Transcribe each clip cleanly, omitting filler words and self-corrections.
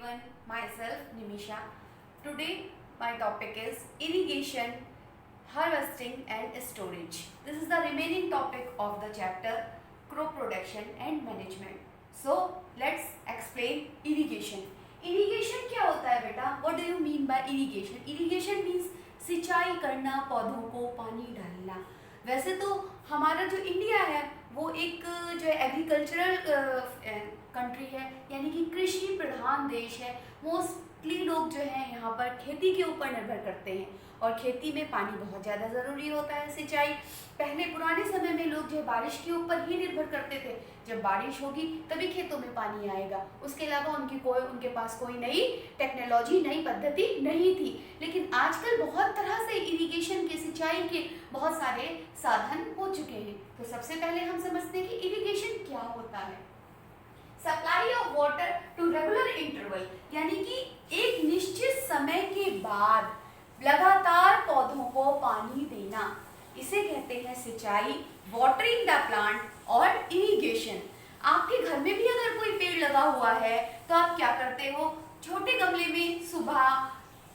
everyone, myself Nimisha. Today my topic is irrigation, harvesting and storage. This is the remaining topic of the chapter crop production and management. So let's explain irrigation. Irrigation क्या होता है बेटा? What do you mean by irrigation? Irrigation means सिंचाई करना, पौधों को पानी डालना. वैसे तो हमारा जो इंडिया है वो एक जो एग्रीकल्चरल कंट्री है, यानी कि कृषि प्रधान देश है. मोस्टली लोग जो हैं यहाँ पर खेती के ऊपर निर्भर करते हैं और खेती में पानी बहुत ज़्यादा ज़रूरी होता है. सिंचाई पहले पुराने समय में लोग जो है बारिश के ऊपर ही निर्भर करते थे. जब बारिश होगी तभी खेतों में पानी आएगा. उसके अलावा उनके पास कोई नई टेक्नोलॉजी, नई पद्धति नहीं थी. लेकिन आजकल बहुत तरह से इरिगेशन के, सिंचाई के बहुत सारे साधन हो चुके हैं. तो सबसे पहले हम समझते हैं कि इरिगेशन क्या होता है. Supply of water to regular interval, यानी कि एक निश्चित समय के बाद लगातार पौधों को पानी देना, इसे कहते हैं सिंचाई, वाटरिंग द प्लांट और इरिगेशन. आपके घर में भी अगर कोई पेड़ लगा हुआ है तो आप क्या करते हो? छोटे गमले में सुबह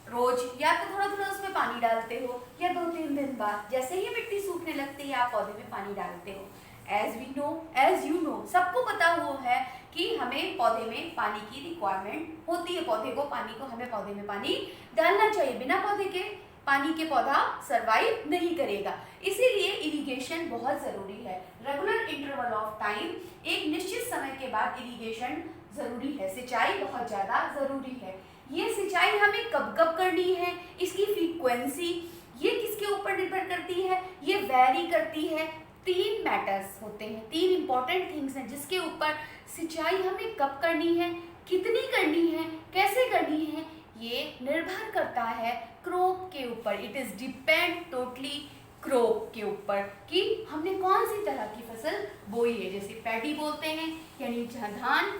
रोज या तो थोड़ा थोड़ा उसमें पानी डालते हो, या 2-3 दिन बाद जैसे ही मिट्टी सूखने लगती है आप पौधे में पानी डालते हो. एज यू नो, सबको पता हुआ है कि हमें पौधे में पानी की रिक्वायरमेंट होती है. हमें पौधे में पानी डालना चाहिए. बिना पौधे के पानी के पौधा सरवाइव नहीं करेगा. इसीलिए इरिगेशन बहुत ज़रूरी है. रेगुलर इंटरवल ऑफ टाइम, एक निश्चित समय के बाद इरिगेशन ज़रूरी है. सिंचाई बहुत ज़्यादा ज़रूरी है. ये सिंचाई हमें कब कब करनी है, इसकी फ्रीक्वेंसी ये किसके ऊपर निर्भर करती है? ये वेरी करती है. 3 मैटर्स होते हैं, 3 इंपॉर्टेंट थिंग्स हैं जिसके ऊपर सिंचाई हमें कब करनी है, कितनी करनी है, कैसे करनी है. ये निर्भर करता है क्रॉप के ऊपर. It is depend totally crop के ऊपर कि हमने कौन सी तरह की फसल बोई है. जैसे पैडी बोलते हैं, यानी धान,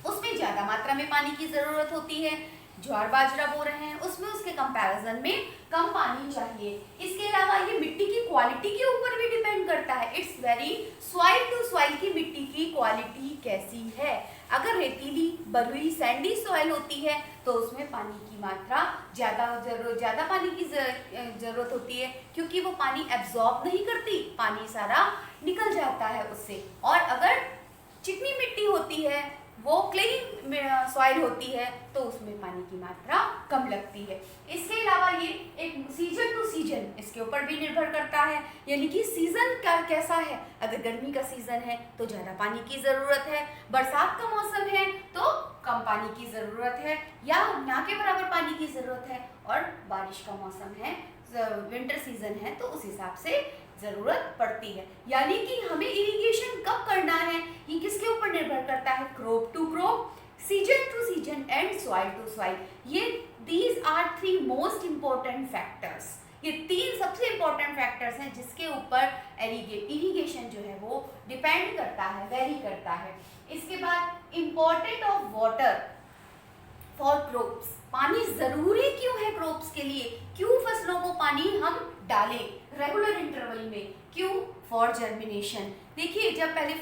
उसमें ज़्यादा मात्रा में पानी की ज़रूरत होती है. ज्वार बाजरा बो रहे हैं, उसमें उसके कंपैरिजन में कम पानी चाहिए. इसके अलावा ये मिट्टी की क्वालिटी के ऊपर भी डिपेंड करता है. It's very soil to soil की मिट्टी की क्वालिटी कैसी है. अगर रेतीली, बलुई, सैंडी सॉइल होती है तो उसमें पानी की मात्रा ज़्यादा पानी की ज़रूरत होती है, क्योंकि वो पानी एब्जॉर्ब नहीं करती, पानी सारा निकल जाता है उससे. और अगर चिकनी मिट्टी होती है, वो क्लेई सॉइल होती है, तो उसमें पानी की मात्रा कम लगती है. इसके अलावा ये एक सीजन टू सीजन इसके ऊपर भी निर्भर करता है, यानी कि सीजन का कैसा है. अगर गर्मी का सीजन है तो ज़्यादा पानी की ज़रूरत है, बरसात का मौसम है तो कम पानी की ज़रूरत है या ना के बराबर पानी की ज़रूरत है, और बारिश का मौसम है, विंटर सीजन है, तो उस हिसाब से ज़रूरत पड़ती है. यानी कि हमें इरिगेशन कब करना है ये किसके ऊपर निर्भर करता है? Crop to crop, season to season and soil to soil. ये these are 3 most important factors. ये 3 सबसे इम्पोर्टेंट फैक्टर्स हैं जिसके ऊपर इरिगेशन जो है वो डिपेंड करता है, वेरी करता है. इसके बाद important of water for crops. पानी ज़रूरी क्यों है क्रॉप्स के लिए? क्यों फसलों को पानी हम डालें रेगुलर इंटरवल में? क्यों? For germination. देखिए, जब पहले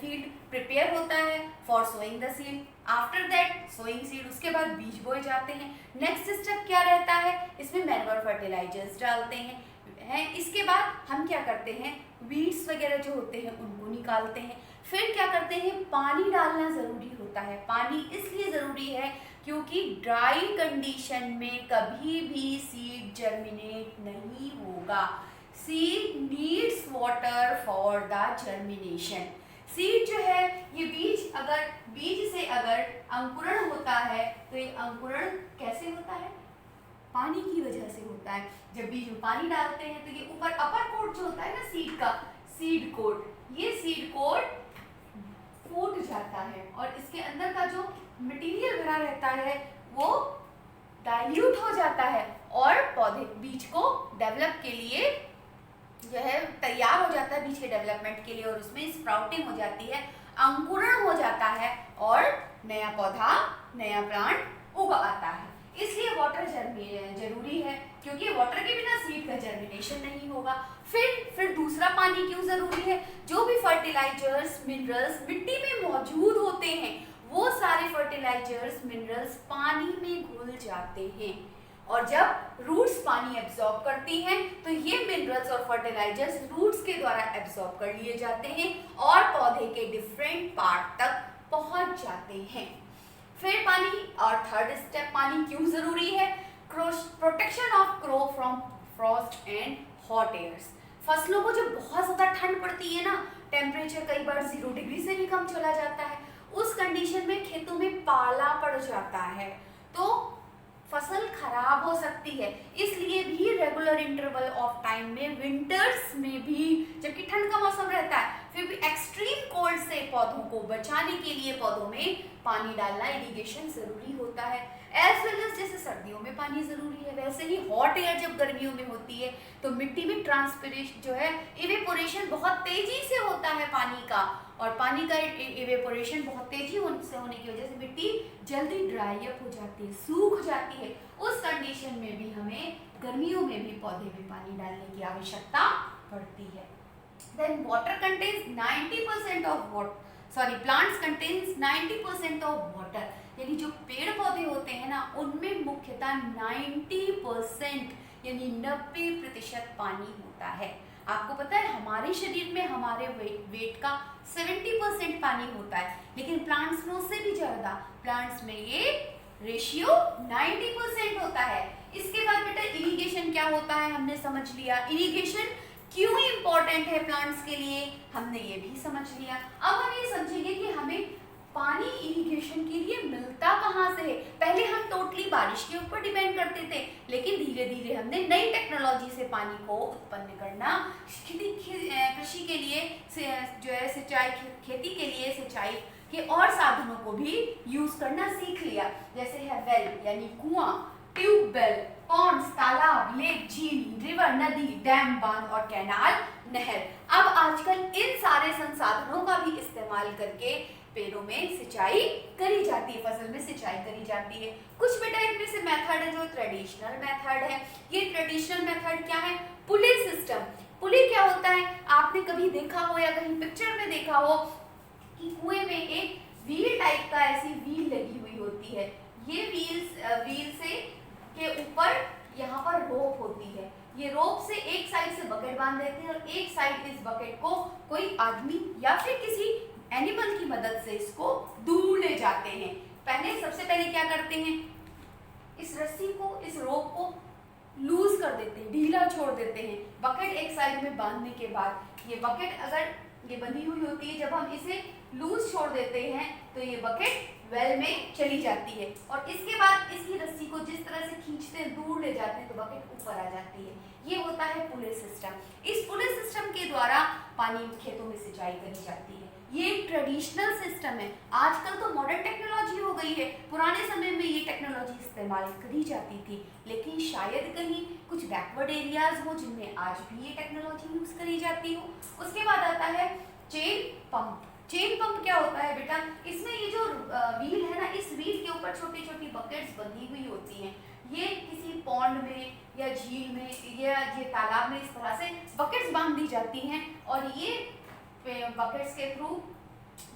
फील्ड प्रिपेयर होता है for sowing the seed, after that sowing seed, उसके बाद बीज बोए जाते हैं. नेक्स्ट स्टेप क्या रहता है? इसमें मैन्योर फर्टिलाइजर्स डालते हैं. इसके बाद हम क्या करते हैं? वीड्स वगैरह जो होते हैं उनको निकालते हैं. फिर क्या करते हैं? पानी डालना ज़रूरी होता है. पानी इसलिए ज़रूरी है क्योंकि ड्राई कंडीशन में कभी भी सीड जर्मिनेट नहीं होगा. Seed needs water for the germination. Seed जो है, ये बीज से अगर अंकुरण होता है तो ये अंकुरण कैसे होता है? पानी की वजह से होता है. जब बीज में पानी डालते हैं तो ये ऊपर अपर कोट जो होता है ना सीड का, सीड कोट, ये सीड कोट फूट जाता है और इसके अंदर का जो मटेरियल भरा रहता है वो डाइल्यूट हो जाता है और बीज को डेवलप के लिए जो है तैयार हो जाता है, बीज के डेवलपमेंट के लिए, और उसमें स्प्राउटिंग हो जाती है, अंकुरण हो जाता है और नया पौधा, नया प्लांट उग आता है. इसलिए वाटर जरूरी है, क्योंकि वाटर के बिना सीड का जर्मिनेशन नहीं होगा. फिर दूसरा पानी क्यों जरूरी है? जो भी फर्टिलाइजर्स, मिनरल्स मिट्टी में मौजूद होते हैं वो सारे फर्टिलाइजर्स मिनरल्स पानी में घुल जाते हैं और जब रूट्स पानी एब्जॉर्ब करती हैं तो ये मिनरल्स और फर्टिलाइजर्स रूट्स के द्वारा एब्जॉर्ब कर लिए जाते हैं और पौधे के डिफरेंट पार्ट तक पहुंच जाते हैं। फिर पानी और थर्ड स्टेप, पानी क्यों जरूरी है? Protection of crop from frost and hot airs. फसलों को जब बहुत ज्यादा ठंड पड़ती है ना, टेम्परेचर कई बार 0 डिग्री से भी कम चला जाता है, उस कंडीशन में खेतों में पाला पड़ जाता है तो फसल खराब हो सकती है। इसलिए भी रेगुलर इंटरवल ऑफ टाइम में विंटर्स में भी, जबकि ठंड का मौसम रहता है, फिर भी एक्सट्रीम कोल्ड से पौधों को बचाने के लिए पौधों में पानी डालना, इरिगेशन जरूरी होता है। एज वेल एज जैसे सर्दियों में पानी जरूरी है, वैसे ही हॉट एयर जब गर्मियों में होती है तो मिट्टी में ट्रांसपिरेशन जो है, इवेपोरेशन बहुत तेजी से होता है पानी का, और पानी का इवेपोरेशन बहुत तेजी से होने की वजह से मिट्टी जल्दी ड्राई अप हो जाती है, सूख जाती है। उस कंडीशन में भी हमें गर्मियों में भी पौधे में पानी डालने की आवश्यकता पड़ती है। Then water contains 90% of water. Sorry, plants contains 90% of water. यानी जो पेड़ पौधे होते हैं ना, उनमें मुख्यतः 90% यानी 90% पानी होता है। आपको पता है हमारे शरीर में हमारे वेट का 70% पानी होता है, लेकिन प्लांट्स में उससे भी ज्यादा, प्लांट्स में ये रेशियो 90% होता है। इसके बाद बेटा इरिगेशन क्या होता है हमने समझ लिया। इरिगेशन क्यों इम्पोर्टेंट है प्लांट्स के लिए, हमने ये भी समझ लिया। अब हम ये समझेंगे कि हमें पानी इरिगेशन के लिए मिलता कहाँ से है। पहले हम टोटली बारिश के ऊपर डिपेंड करते थे, लेकिन धीरे धीरे हमने नई टेक्नोलॉजी से पानी को उत्पन्न करना, कृषि के लिए जो है सिंचाई, खेती के लिए सिंचाई के और साधनों को भी यूज करना सीख लिया। जैसे है वेल यानी कुआं, ट्यूबवेल, पॉन्ड्स, तालाब, लेक, झील, रिवर, नदी, डैम, बांध और कैनाल, नहर। अब आजकल इन सारे संसाधनों का भी इस्तेमाल करके पेड़ों में सिंचाई करी जाती है, फसल में सिंचाई करी जाती है। कुछ बेटा इनमें से मेथड है जो ट्रेडिशनल मेथड है। ये ट्रेडिशनल मेथड क्या है? पुली सिस्टम। पुली क्या होता है? आपने कभी देखा हो या कहीं पिक्चर में देखा हो कि कुएं में एक व्हील टाइप का ऐसी व्हील लगी हुई होती है। ये व्हील से के ऊपर यहाँ पर रोप होती है। ये रोप से एक साइड से बकेट बांध देते हैं और एक साइड इस बकेट को कोई आदमी या फिर किसी एनिमल की मदद से इसको दूर ले जाते हैं। सबसे पहले क्या करते हैं? इस रस्सी को, इस रोप को लूज कर देते हैं, ढीला छोड़ देते हैं। बकेट एक साइड में बांधने के बाद ये बकेट अगर ये बंधी हुई होती है, जब हम इसे लूज छोड़ देते हैं तो ये बकेट वेल में चली जाती है और इसके बाद इसकी रस्सी को जिस तरह से खींचते हैं, दूर ले जाते हैं तो बकेट ऊपर आ जाती है। ये होता है पुले सिस्टम। इस पुले सिस्टम के द्वारा पानी खेतों में सिंचाई करी जाती है। ये एक ट्रेडिशनल सिस्टम है। आजकल तो मॉडर्न टेक्नोलॉजी हो गई है, पुराने समय में ये टेक्नोलॉजी इस्तेमाल करी जाती थी, लेकिन शायद कहीं कुछ बैकवर्ड एरियाज हो जिनमें आज भी ये टेक्नोलॉजी यूज करी जाती हो। उसके बाद आता है चेन पंप। चेन पंप क्या होता है बेटा? इसमें ये जो व्हील है ना, इस व्हील के ऊपर छोटी छोटी बकेट्स बंधी हुई होती हैं। ये किसी पॉन्ड में या झील में या ये तालाब में इस तरह से बकेट्स बांध दी जाती हैं और ये बकेट्स के थ्रू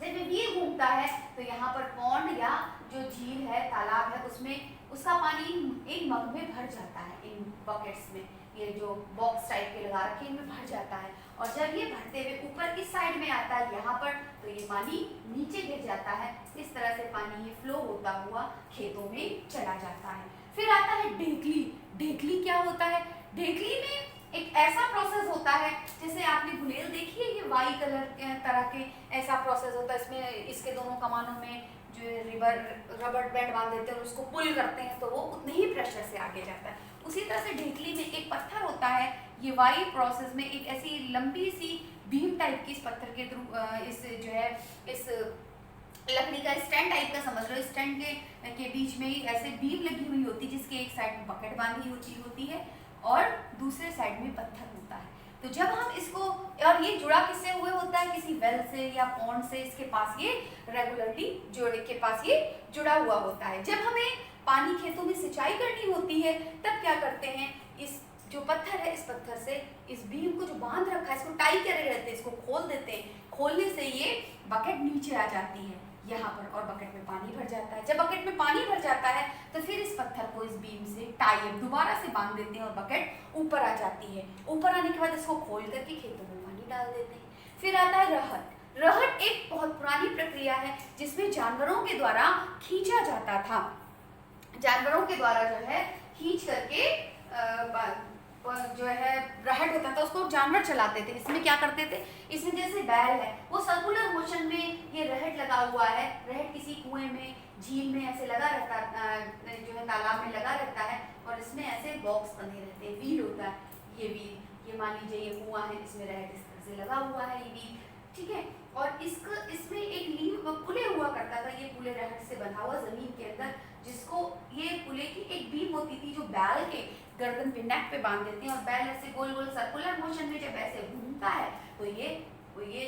जब व्हील घूमता है तो यहाँ पर पॉन्ड या जो झील है, तालाब है, उसमें उसका पानी एक मग में भर जाता है। इन बकेट्स में ये जो बॉक्स टाइप के लगा रखे इनमें भर जाता है और जब ये भरते हुए ऊपर की साइड में आता है यहाँ पर, तो ये पानी नीचे गिर जाता है। इस तरह से पानी ये फ्लो होता हुआ खेतों में चला जाता है। फिर आता है ढेकली। ढेकली क्या होता है? ढेकली में एक ऐसा प्रोसेस होता है, जैसे आपने गुलेल देखी है, ये वाई कलर के तरह के ऐसा प्रोसेस होता है। इसमें इसके दोनों कमानों में जो रबर बैंड बांध देते हैं और उसको पुल करते हैं तो वो उतने ही प्रेशर से आगे जाता है। उसी तरह से ढेकली में एक पत्थर होता है, ये वाई प्रोसेस में एक ऐसी लंबी सी बीम टाइप की इस पत्थर के थ्रू इस जो है इस लकड़ी का स्टैंड टाइप का समझ लो, स्टैंड के बीच में ऐसे बीम लगी हुई होती है जिसके एक साइड में बकेट बांधी होती है और दूसरे साइड में पत्थर होता है। तो जब हम इसको, और ये जुड़ा किससे हुए होता है? किसी वेल से या पॉन्ड से इसके पास ये रेगुलरली जोड़े के पास ये जुड़ा हुआ होता है। जब हमें पानी खेतों में सिंचाई करनी होती है तब क्या करते हैं? इस जो पत्थर है, इस पत्थर से इस बीम को जो बांध रखा है इसको टाई करे रहते हैं, इसको खोल देते हैं। खोलने से ये बकेट नीचे आ जाती है। यहाँ पर, और बकेट में पानी भर जाता है। जब बकेट में पानी भर जाता है तो फिर इस पत्थर को इस बीम से टाई दोबारा से बांध देते हैं और बकेट ऊपर आ जाती है। ऊपर आने के बाद इसको खोल करके खेतों में पानी डाल देते हैं। फिर आता है रहट। रहट एक बहुत पुरानी प्रक्रिया है जिसमें जानवरों के द्वारा खींचा जाता था। जानवरों के द्वारा जो है खींच करके जो है रहट होता था, उसको जानवर चलाते थे। इसमें क्या करते थे, इसमें जैसे बैल है वो सर्कुलर मोशन में ये रहट लगा हुआ है। रहट किसी कुएं में, झील में ऐसे लगा रहता जो है, तालाब में लगा रहता है और इसमें ऐसे बॉक्स बने रहते हैं, व्हील होता है। ये व्हील, ये मान लीजिए ये कुआं है, इसमें रहट इस तरह से लगा हुआ है, ये व्हील, ठीक है। और इसमें एक लीव पुले हुआ करता था, ये पुले रहट से बना हुआ जमीन के अंदर, जिसको ये पुले की एक बीम होती थी जो बैल के गर्दन पे, नेक पे बांध देते हैं और बैल ऐसे गोल गोल सर्कुलर मोशन में जब ऐसे घूमता है तो ये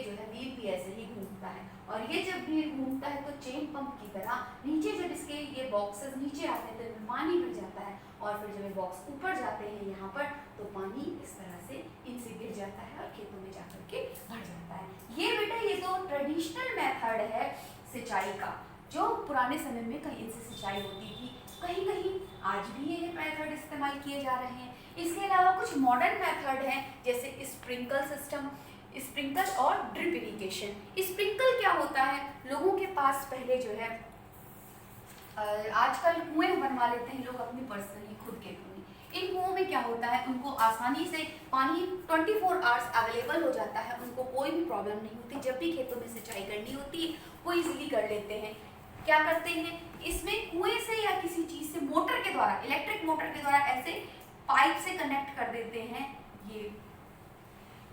जो है व्हील भी ऐसे ही घूमता है। और ये जब व्हील घूमता है तो चेन पंप की तरह नीचे जब इसके ये बॉक्सेस नीचे आते हैं तो पानी भर जाता है और फिर जब ये बॉक्स ऊपर जाते हैं यहाँ पर तो पानी इस तरह से इनसे गिर जाता है और खेतों में जाकर के भर जाता है। ये बेटा ये तो ट्रेडिशनल मेथड है सिंचाई का, जो पुराने समय में कहीं इनसे सिंचाई होती थी। कहीं कहीं आज भी ये मेथड इस्तेमाल किए जा रहे हैं। इसके अलावा कुछ मॉडर्न मेथड हैं जैसे स्प्रिंकल सिस्टम, स्प्रिंकल और ड्रिप इरिगेशन। स्प्रिंकल क्या होता है, लोगों के पास पहले जो है आजकल कुएं बनवा लेते हैं लोग अपनी पर्सनली खुद के कुएं। इन कुओं में क्या होता है, उनको आसानी से पानी 24 आवर्स अवेलेबल हो जाता है, उनको कोई भी प्रॉब्लम नहीं होती। जब भी खेतों में सिंचाई करनी होती है वो इजीली कर लेते हैं। क्या करते हैं, इसमें कुएं से या किसी चीज से मोटर के द्वारा, इलेक्ट्रिक मोटर के द्वारा ऐसे पाइप से कनेक्ट कर देते हैं। ये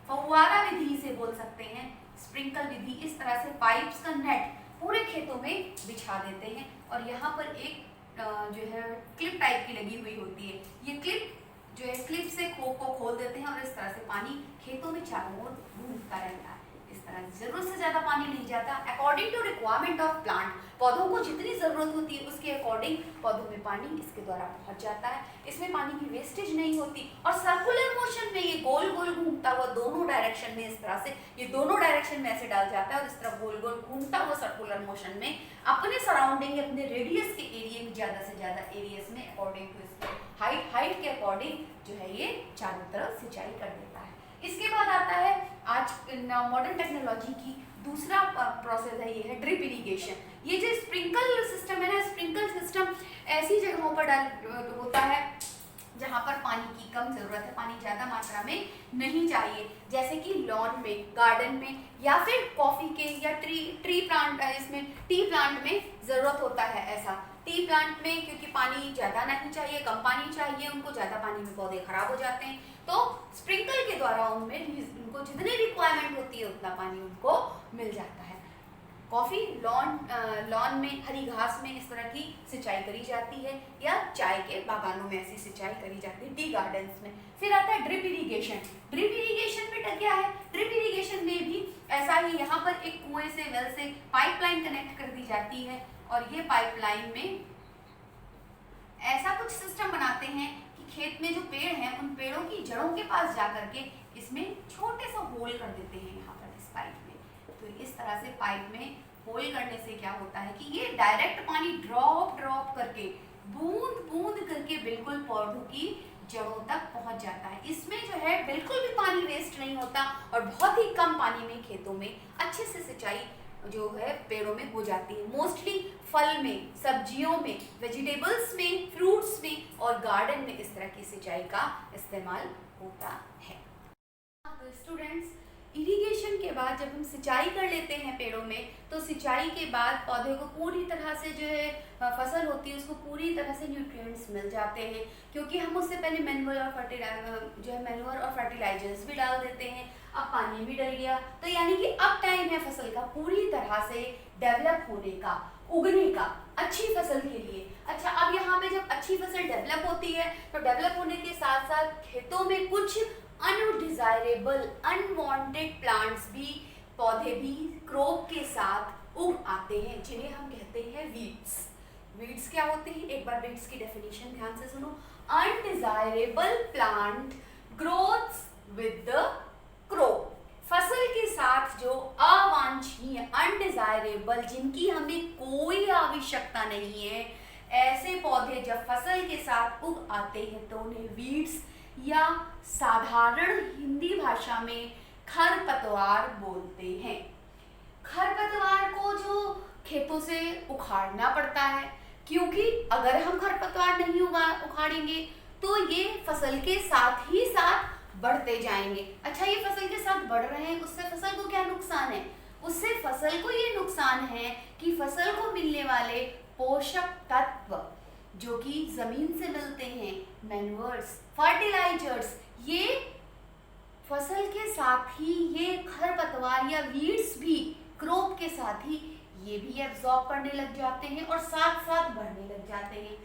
फव्वारा विधि से बोल सकते हैं, स्प्रिंकल विधि। इस तरह से पाइप्स का नेट पूरे खेतों में बिछा देते हैं और यहाँ पर एक जो है क्लिप टाइप की लगी हुई होती है। ये क्लिप जो है, क्लिप से खो को खोल देते हैं और इस तरह से पानी खेतों में चारों ओर घूमता रहता है। इस तरह जरूरत से ज्यादा पानी नहीं जाता। According to requirement of plant, पौधों को जितनी जरूरत होती है उसके अकॉर्डिंग पौधों में पानी इसके द्वारा पहुंच जाता है। इसमें पानी की वेस्टेज नहीं होती और सर्कुलर मोशन में ये गोल गोल घूमता हुआ दोनों डायरेक्शन में, इस तरह से ये दोनों डायरेक्शन में ऐसे डाल जाता है और इस तरह गोल गोल घूमता हुआ सर्कुलर मोशन में अपने सराउंडिंग, अपने रेडियस के एरिया में, ज्यादा से ज्यादा एरियाज में अकॉर्डिंग टू इसके हाइट के अकॉर्डिंग जो है ये चारों तरफ सिंचाई कर देता है। इसके बाद आता है आज मॉडर्न टेक्नोलॉजी की दूसरा प्रोसेस है, ये है ड्रिप इरिगेशन। ये जो स्प्रिंकल सिस्टम है ना, स्प्रिंकल सिस्टम ऐसी जगहों पर होता है जहाँ पर पानी की कम जरूरत है, पानी ज्यादा मात्रा में नहीं चाहिए, जैसे कि लॉन में, गार्डन में, या फिर कॉफी के या ट्री प्लांट, इसमें टी प्लांट में जरूरत होता है। ऐसा टी प्लांट में क्योंकि पानी ज्यादा नहीं चाहिए, कम पानी चाहिए उनको, ज्यादा पानी में पौधे खराब हो जाते हैं, तो स्प्रिंकल के द्वारा उनको जितनी रिक्वायरमेंट होती है उतना पानी उनको मिल जाता है। कॉफी लॉन में, हरी घास में इस तरह की सिंचाई करी जाती है, या चाय के बागानों में ऐसी सिंचाई करी जाती है, टी गार्डन्स में। फिर आता है ड्रिप इरिगेशन। ड्रिप इरिगेशन में क्या है, ड्रिप इरिगेशन में भी ऐसा ही, यहाँ पर एक कुएं से, वेल से पाइपलाइन कनेक्ट कर दी जाती है और ये पाइपलाइन में ऐसा कुछ सिस्टम बनाते हैं कि खेत में जो पेड़ हैं उन पेड़ों की जड़ों के पास जाकर के इसमें छोटे सा होल कर देते हैं यहाँ पर इस पाइप में। तो इस तरह से पाइप में होल करने से क्या होता है कि ये डायरेक्ट पानी ड्रॉप करके, बूंद बूंद करके बिल्कुल पौधों की जड़ों तक पहुंच जाता है। इसमें जो है बिल्कुल भी पानी वेस्ट नहीं होता और बहुत ही कम पानी में खेतों में अच्छे से सिंचाई जो है पेड़ों में हो जाती है। मोस्टली फल में, सब्जियों में, वेजिटेबल्स में, फ्रूट्स में और गार्डन में इस तरह की सिंचाई का इस्तेमाल होता है। तो स्टूडेंट्स, इरिगेशन के बाद जब हम सिंचाई कर लेते हैं पेड़ों में, तो सिंचाई के बाद पौधे को पूरी तरह से जो है फसल होती है उसको पूरी तरह से न्यूट्रिएंट्स मिल जाते हैं, क्योंकि हम उससे पहले मैन्युअल और फर्टिलाइजर्स भी डाल देते हैं। अब पानी भी डल गया, तो यानी कि अब टाइम है फसल का पूरी तरह से डेवलप होने का, उगने का, अच्छी फसल के लिए। अच्छा, अब यहाँ पे जब अच्छी फसल डेवलप होती है तो डेवलप होने के साथ साथ खेतों में कुछ अनडिजायरेबल, अनवांटेड प्लांट्स भी, पौधे भी क्रॉप के साथ उग आते हैं, जिन्हें हम कहते हैं वीड्स। वीड्स क्या होते हैं, एक बार वीड्स की डेफिनेशन ध्यान से सुनो। Undesirable plant growths with the crop, फसल के साथ जो अवांछनीय अनडिजायरेबल, जिनकी हमें कोई आवश्यकता नहीं है, ऐसे पौधे जब फसल के साथ उग आते हैं तो उन्हें वीड्स या साधारण हिंदी भाषा में खरपतवार बोलते हैं। खरपतवार को जो खेतों से उखाड़ना पड़ता है, क्योंकि अगर हम खरपतवार नहीं उखाड़ेंगे तो ये फसल के साथ ही साथ बढ़ते जाएंगे। अच्छा, ये फसल के साथ बढ़ रहे हैं, उससे फसल को क्या नुकसान है? उससे फसल को ये नुकसान है कि फसल को मिलने वाले पोषक तत्व जो कि जमीन से मिलते हैं, मैन्योर्स, फर्टिलाइजर्स, ये फसल के साथ ही ये खरपतवार या वीड्स भी क्रॉप के साथ ही ये भी एब्जॉर्ब करने लग जाते हैं और साथ साथ बढ़ने लग जाते हैं।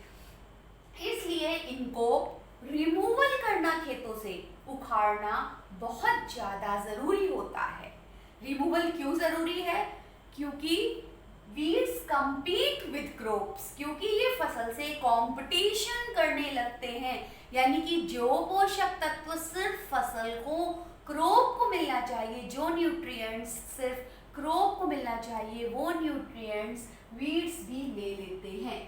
इसलिए इनको रिमूवल करना, खेतों से उखाड़ना बहुत ज़्यादा ज़रूरी होता है। रिमूवल क्यों ज़रूरी है? क्योंकि वीड्स compete with crops, क्योंकि ये फसल से कंपटीशन करने लगते हैं, यानी कि जो पोषक तत्व सिर्फ फसल को, क्रॉप को मिलना चाहिए, जो न्यूट्रिएंट्स सिर्फ क्रॉप को मिलना चाहिए, वो न्यूट्रिएंट्स वीड्स भी ले लेते हैं।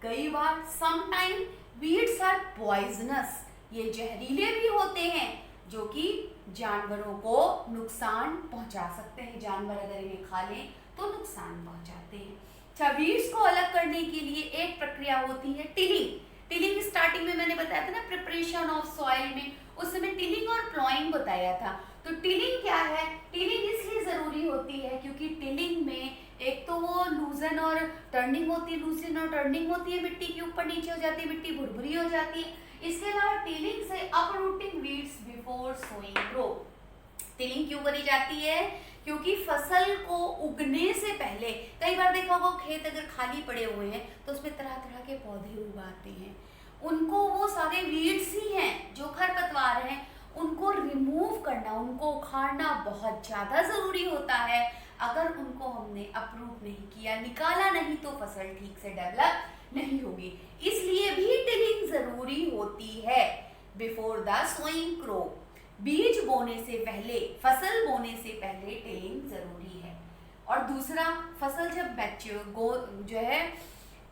कई बार समटाइम वीड्स आर पॉइजनस, ये जहरीले भी होते हैं जो कि जानवरों को नुकसान पहुंचा सकते हैं। जानवर अगर इन्हें खा लें तो नुकसान पहुंचाते हैं। अच्छा, वीड्स को अलग करने के लिए एक प्रक्रिया होती है टिलिंग। टिलिंग स्टार्टिंग में मैंने बताया था ना, प्रिपरेशन ऑफ सॉइल में, उस समय टिलिंग और प्लॉइंग बताया था। तो टिलिंग क्या है? टिलिंग इसलिए जरूरी होती है क्योंकि टिलिंग में एक तो वो लूजन और टर्निंग होती है, लूजन और टर्निंग होती है, मिट्टी के ऊपर नीचे हो जाती है, मिट्टी भुरभुरी हो जाती है। इसके अलावा टिलिंग से uprooting weeds before sowing crop. Tilling क्यों करी जाती है? क्योंकि फसल को उगने से पहले, कई बार देखा होगा खेत अगर खाली पड़े हुए हैं तो उसमें तरह तरह के पौधे उगाते हैं, उनको वो सारे वीड्स ही हैं जो खरपतवार हैं, उनको रिमूव करना, उनको उखाड़ना बहुत ज़्यादा ज़रूरी होता है। अगर उनको हमने अप्रूव नहीं किया, निकाला नहीं, तो फसल ठीक से डेवलप नहीं होगी। इसलिए भी टिलिंग ज़रूरी होती है बिफोर द सोइंग क्रॉप। बीज बोने से पहले, फसल बोने से पहले टिलिंग ज़रूरी है। और दूसरा, फसल जब मैच्योर जो है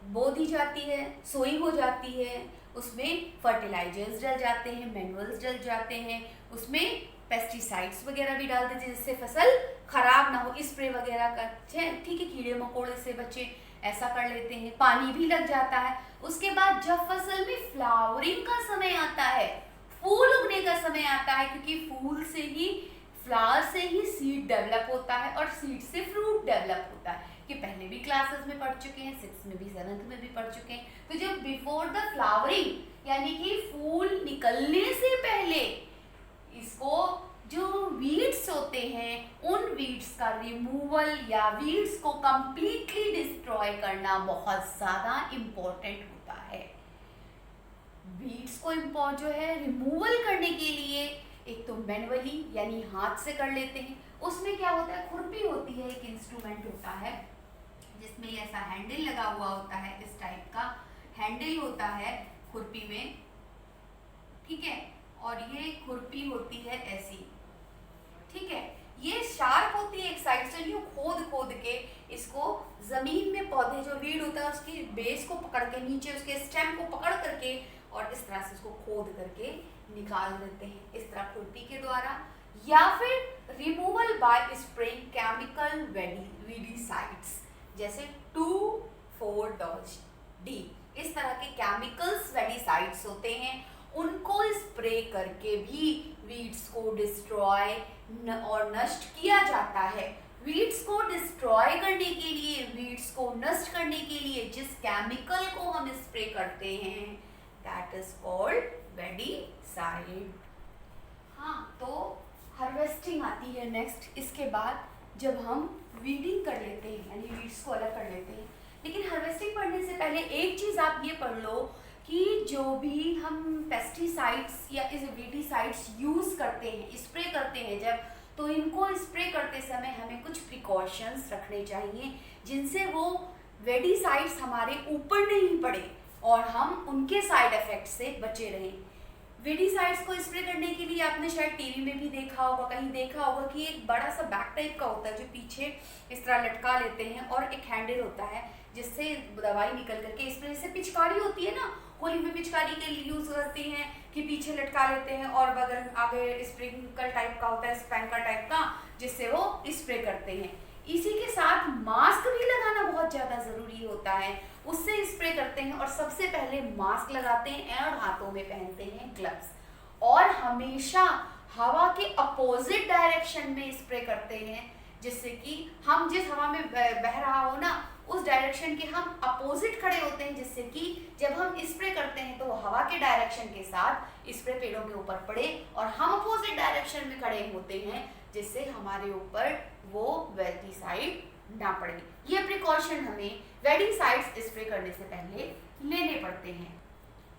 बो दी जाती है, सोइंग हो जाती है, उसमें फर्टिलाइजर्स डल जाते हैं, मैनुअल्स डल जाते हैं, उसमें पेस्टिसाइड्स वगैरह भी डाल देते हैं जिससे फसल खराब ना हो, स्प्रे वगैरह करते हैं, ठीक है, कीड़े मकोड़े से बचे, ऐसा कर लेते हैं। पानी भी लग जाता है। उसके बाद जब फसल में फ्लावरिंग का समय आता है, फूल उगने का समय आता है, क्योंकि फूल से ही, फ्लावर से ही सीड डेवलप होता है और सीड से फ्रूट डेवलप होता है, कि पहले भी क्लासेस में पढ़ चुके हैं, 6th में भी 7th में भी पढ़ चुके हैं। तो जब बिफोर द फ्लावरिंग, यानी कि फूल निकलने से पहले, इसको जो वीड्स होते हैं उन वीड्स का रिमूवल या वीड्स को कंप्लीटली डिस्ट्रॉय करना बहुत ज़्यादा इम्पोर्टेंट होता है। वीड्स को जो है रिमूवल करने के लिए एक तो मैनुअली यानी हाथ से कर लेते हैं। उसमें क्या होता है, खुरपी होती है, एक इंस्ट्रूमेंट होता है जिसमें ऐसा हैंडल लगा हुआ होता है, इस टाइप का हैंडल होता है खुरपी में, ठीक है, और ये खुरपी होती है ऐसी, ठीक है, ये शार्प होती है एक साइड से, यूं खोद खोद के इसको जमीन में, पौधे जो वीड होता है उसकी बेस को पकड़ के, नीचे उसके स्टेम को पकड़ करके और इस तरह से इसको खोद करके निकाल देते हैं, इस तरह खुरपी के द्वारा, या फिर removal bye spraying chemical weedicides जैसे 2,4-D, इस तरह के केमिकल्स वेडिसाइड्स होते हैं, उनको स्प्रे करके भी वीड्स को डिस्ट्रॉय और नष्ट किया जाता है। वीड्स को डिस्ट्रॉय करने के लिए, वीड्स को नष्ट करने के लिए जिस केमिकल को हम स्प्रे करते हैं दैट इज कॉल्ड वेडिसाइड। हाँ, तो हार्वेस्टिंग आती है नेक्स्ट। इसके बाद जब हम वीडिंग कर लेते हैं यानी वीड्स को अलग कर लेते हैं, लेकिन हार्वेस्टिंग पढ़ने से पहले एक चीज़ आप ये पढ़ लो कि जो भी हम पेस्टिसाइड्स या इस वीडिसाइड्स यूज़ करते हैं, स्प्रे करते हैं जब, तो इनको स्प्रे करते समय हमें कुछ प्रिकॉशंस रखने चाहिए जिनसे वो वेडिसाइड्स हमारे ऊपर नहीं पड़े और हम उनके साइड इफ़ेक्ट से बचे रहें। वेडीसाइड्स को स्प्रे करने के लिए आपने शायद टीवी में भी देखा होगा, कहीं देखा होगा कि एक बड़ा सा बैग टाइप का होता है जो पीछे इस तरह लटका लेते हैं और एक हैंडल होता है जिससे दवाई निकल करके स्प्रे, जैसे पिचकारी होती है ना, होली में पिचकारी के लिए यूज करती हैं कि पीछे लटका लेते हैं और बगल आगे स्प्रिंकल टाइप का होता है, स्प्रैंकल टाइप का, जिससे वो स्प्रे करते हैं। इसी के साथ मास्क भी लगाना बहुत ज़्यादा ज़रूरी होता है, उससे स्प्रे करते हैं। और सबसे पहले मास्क लगाते हैं और हाथों में पहनते हैं ग्लव्स, और हमेशा हवा के अपोजिट डायरेक्शन में स्प्रे करते हैं, जिससे कि हम जिस हवा में बह रहा हो ना उस डायरेक्शन के हम अपोजिट खड़े होते हैं, जिससे कि जब हम स्प्रे करते हैं तो वो हवा के डायरेक्शन के साथ स्प्रे पेड़ों के ऊपर पड़े और हम अपोजिट डायरेक्शन में खड़े होते हैं, जिससे हमारे ऊपर वो वेडीसाइड ना पड़े। ये प्रिकॉशन हमें वेडीसाइड्स स्प्रे करने से पहले लेने पड़ते हैं।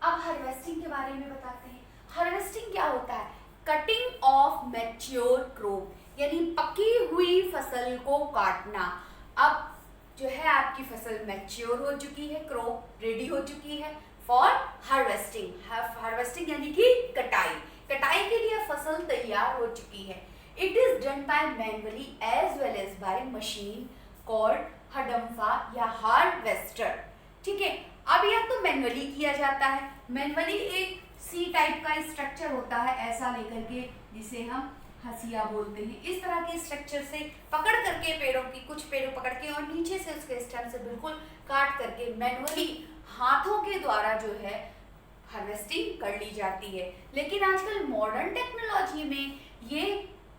अब हार्वेस्टिंग के बारे में बताते हैं। हार्वेस्टिंग क्या होता है? कटिंग ऑफ मैच्योर क्रॉप, यानी पकी हुई फसल को काटना। अब जो है आपकी फसल मैच्योर हो चुकी है, क्रॉप रेडी हो चुकी है फॉर हार्वेस्टिंग। हार्वेस्टिंग यानी कि कटाई, कटाई के लिए फसल तैयार हो चुकी है। It is done by manually as well as by machine called हडम्फा या हार्वेस्टर। ठीक है, अब यह तो मैनुअली किया जाता है। मैनुअली एक सी टाइप का स्ट्रक्चर होता है ऐसा लेकर के, जिसे हम हसिया बोलते हैं। इस तरह के स्ट्रक्चर से पकड़ करके पेड़ों की, कुछ पेड़ों पकड़ के और नीचे से उसके स्टेम से बिल्कुल काट करके मैनुअली हाथों के द्वारा जो है हार्वेस्टिंग कर ली जाती है। लेकिन आजकल मॉडर्न टेक्नोलॉजी में ये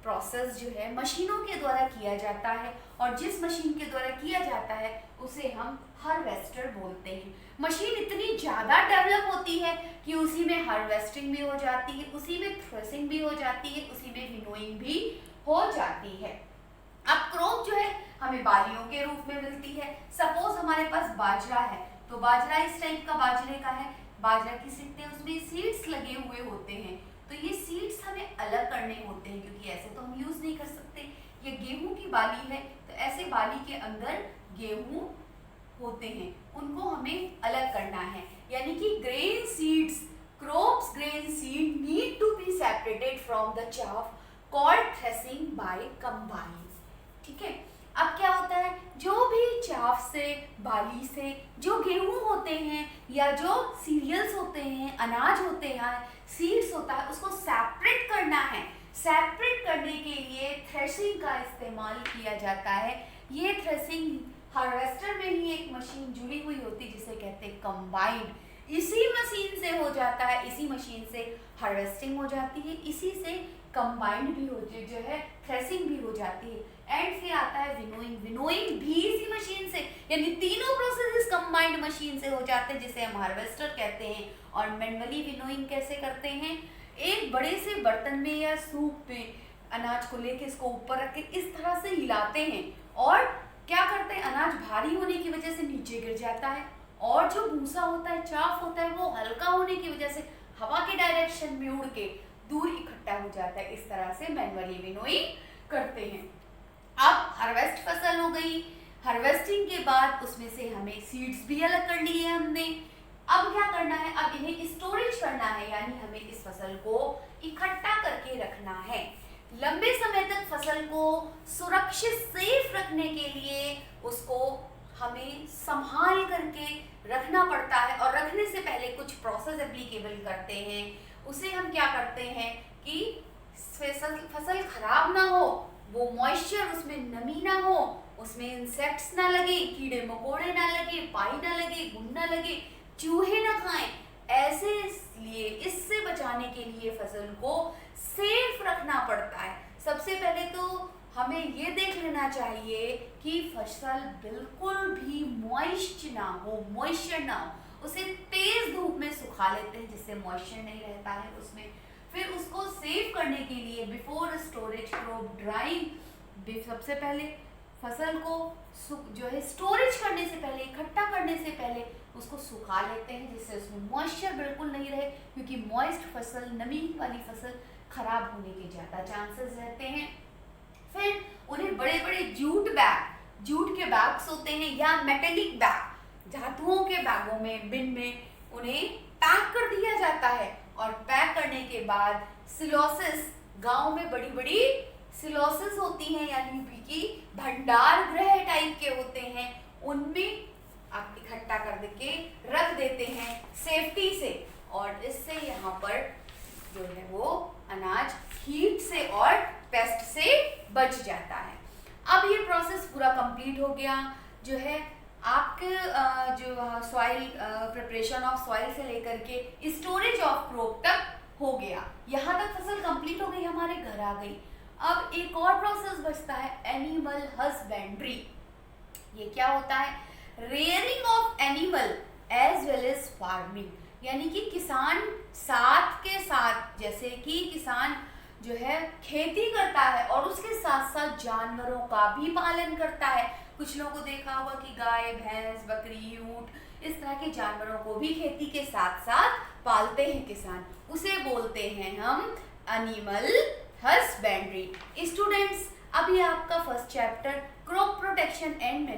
प्रोसेस जो है मशीनों के द्वारा किया जाता है, और जिस मशीन के द्वारा किया जाता है उसे हम हार्वेस्टर बोलते हैं। मशीन इतनी ज़्यादा डेवलप होती है कि उसी में हार्वेस्टिंग भी हो जाती है, उसी में थ्रेसिंग भी हो जाती है, उसी में विनोइंग भी हो जाती है। अब क्रॉप जो है हमें बालियों के रूप में मिलती है। सपोज हमारे पास बाजरा है, तो बाजरा इस टाइप का बाजरे का है, बाजरा की सिकते उसमें सीड्स लगे हुए होते हैं, तो ये सीड्स हमें अलग करने होते हैं क्योंकि ऐसे तो हम यूज नहीं कर सकते। ये गेहूं की बाली है, तो ऐसे बाली के अंदर गेहूं होते हैं, उनको हमें अलग करना है। यानी कि grain seeds, crops grain seed need to be separated from the chaff called threshing by combine. ठीक है, अब क्या होता है, जो भी चाफ से, बाली से जो गेहूं होते हैं या जो सीरियल्स होते हैं, अनाज होते हैं, सीड्स होता है, उसको सेपरेट करना है। सेपरेट करने के लिए थ्रेशिंग का इस्तेमाल किया जाता है। ये थ्रेशिंग हार्वेस्टर में ही एक मशीन जुड़ी हुई होती है जिसे कहते हैं कंबाइंड। इसी मशीन से हो जाता है, इसी मशीन से हार्वेस्टिंग हो जाती है, इसी से कंबाइंड भी हो जो है थ्रेसिंग भी हो जाती है। एंड फिर आता है विनोइंग, विनोइंग भी इसी मशीन से, यानी तीनों प्रोसेस कंबाइंड मशीन से हो जाते हैं, जिसे हम हार्वेस्टर कहते हैं। और मैनुअली विनोइंग कैसे करते हैं, एक बड़े से बर्तन में या सूप में अनाज को लेके इसको ऊपर रख के इस तरह से हिलाते हैं, और क्या करते हैं, अनाज भारी होने की वजह से नीचे गिर जाता है, और जो भूसा होता है, चाफ होता है, वो हल्का होने की वजह से हवा के डायरेक्शन में उड़ के दूर इकट्ठा हो जाता है। इस तरह से मैनुअली विनोइंग करते हैं। अब हार्वेस्ट फसल हो गई, हार्वेस्टिंग के बाद उसमें से हमें सीड्स भी अलग कर लिए हमने। अब क्या करना है, अब इन्हें स्टोरेज करना है, यानी हमें इस फसल को इकट्ठा करके रखना है। लंबे समय तक फसल को सुरक्षित सेफ रखने के लिए उसको हमें संभाल करके रखना पड़ता है, और रखने से पहले कुछ प्रोसेस एप्लीकेबल करते हैं। उसे हम क्या करते हैं कि फसल खराब ना हो, वो मॉइस्चर, उसमें नमी ना हो, उसमें इंसेक्ट्स ना लगे, कीड़े मकोड़े ना लगे, पाई ना लगे, घुन ना लगे, चूहे ना खाएं, ऐसे लिए इससे बचाने के लिए फसल को सेफ रखना पड़ता है। सबसे पहले तो हमें ये देख लेना चाहिए कि फसल बिल्कुल भी मॉइस्ट ना हो, मॉइस्चर ना हो। उसे तेज धूप में सुखा लेते हैं जिससे मॉइस्चर नहीं रहता है उसमें। फिर उसको सेव करने के लिए बिफोर स्टोरेज क्रॉप ड्राइंग, सबसे पहले फसल को जो है स्टोरेज करने से पहले, इकट्ठा करने से पहले उसको सुखा लेते हैं, जिससे उसमें मॉइस्चर बिल्कुल नहीं रहे, क्योंकि मॉइस्ट फसल, नमी वाली फसल खराब होने के ज़्यादा चांसेस रहते हैं। फिर उन्हें बड़े बड़े जूट बैग, जूट के बैग्स होते हैं या मेटेलिक बैग, धातुओं के बैगों में, बिन में उन्हें पैक कर दिया जाता है, और पैक करने के बाद सिलोसिस, गांव में बड़ी बड़ी सिलोसिस होती हैं यानी कि भंडार गृह टाइप के होते हैं, उनमें आप इकट्ठा कर के रख देते हैं सेफ्टी से, और इससे यहाँ पर जो है वो अनाज हीट से और पेस्ट से बच जाता है। अब ये प्रोसेस पूरा कंप्लीट हो गया, जो है आपके जो सॉइल प्रिपरेशन ऑफ सॉइल से लेकर के स्टोरेज ऑफ क्रॉप तक हो गया। यहाँ तक फसल कंप्लीट हो गई, हमारे घर आ गई। अब एक और प्रोसेस बचता है एनिमल हस्बेंड्री। ये क्या होता है? Rearing of animal as well as farming, यानी कि किसान साथ के साथ, जैसे कि किसान जो है खेती करता है और उसके साथ साथ जानवरों का भी पालन करता है। कुछ लोगों को देखा होगा कि गाय, भैंस, बकरी, ऊंट, इस तरह के जानवरों को भी खेती के साथ साथ पालते हैं किसान, उसे बोलते हैं हम एनिमल हस्बेंड्री। स्टूडेंट्स, अभी आपका first chapter crop protection and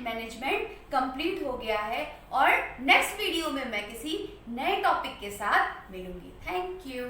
management complete हो गया है, और नेक्स्ट वीडियो में मैं किसी नए टॉपिक के साथ मिलूंगी। Thank you.